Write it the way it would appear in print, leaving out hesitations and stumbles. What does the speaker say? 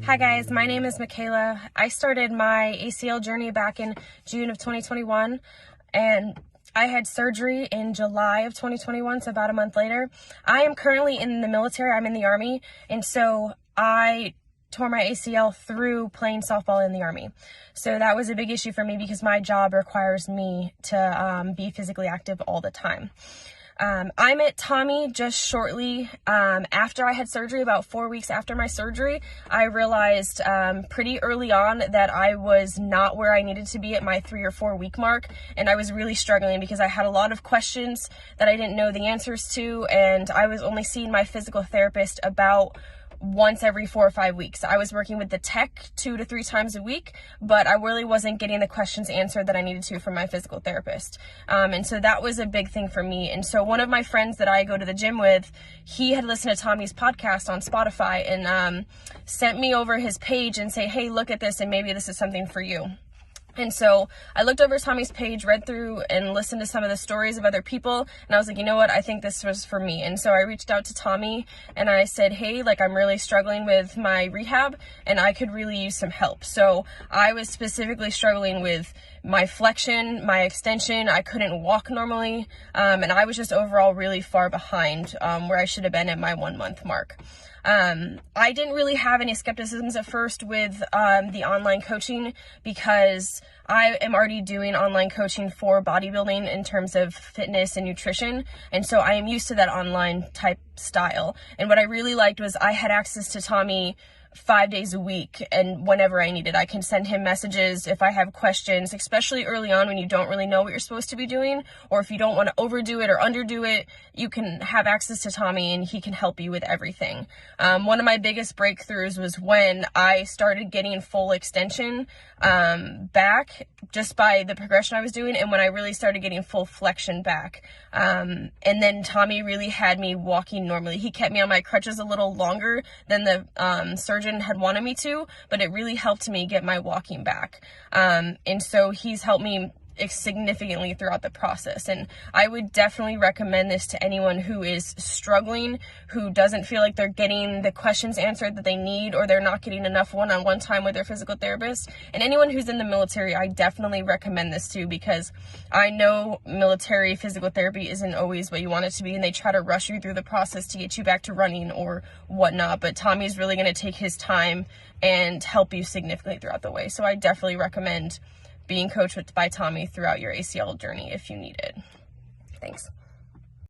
Hi guys, my name is Michaela. I started my ACL journey back in June of 2021 and I had surgery in July of 2021, so about a month later. I am currently in the military, I'm in the Army, and so I tore my ACL through playing softball in the Army. So that was a big issue for me because my job requires me to be physically active all the time. I met Tommy just shortly after I had surgery. About 4 weeks after my surgery, I realized pretty early on that I was not where I needed to be at my 3 or 4 week mark, and I was really struggling because I had a lot of questions that I didn't know the answers to, and I was only seeing my physical therapist about once every 4 or 5 weeks. I was working with the tech 2 to 3 times a week, but I really wasn't getting the questions answered that I needed to from my physical therapist. And so that was a big thing for me. And so one of my friends that I go to the gym with, he had listened to Tommy's podcast on Spotify and sent me over his page and say, hey, look at this and maybe this is something for you. And so I looked over Tommy's page, read through and listened to some of the stories of other people, and I was like, you know what, I think this was for me. And so I reached out to Tommy and I said, hey, like, I'm really struggling with my rehab and I could really use some help. So I was specifically struggling with my flexion, my extension. I couldn't walk normally, and I was just overall really far behind where I should have been at my 1 month mark. I didn't really have any skepticisms at first with the online coaching because I am already doing online coaching for bodybuilding in terms of fitness and nutrition, and so I am used to that online type style. And what I really liked was I had access to Tommy 5 days a week, and whenever I needed, I can send him messages if I have questions, especially early on when you don't really know what you're supposed to be doing, or if you don't want to overdo it or underdo it, you can have access to Tommy and he can help you with everything. One of my biggest breakthroughs was when I started getting full extension back just by the progression I was doing, and when I really started getting full flexion back. And then Tommy really had me walking normally. He kept me on my crutches a little longer than the surgeon had wanted me to, but it really helped me get my walking back. And so he's helped me significantly throughout the process, and I would definitely recommend this to anyone who is struggling, who doesn't feel like they're getting the questions answered that they need, or they're not getting enough one-on-one time with their physical therapist. And anyone who's in the military, I definitely recommend this too, because I know military physical therapy isn't always what you want it to be, and they try to rush you through the process to get you back to running or whatnot, but Tommy's really going to take his time and help you significantly throughout the way. So I definitely recommend being coached by Tommy throughout your ACL journey if you need it. Thanks.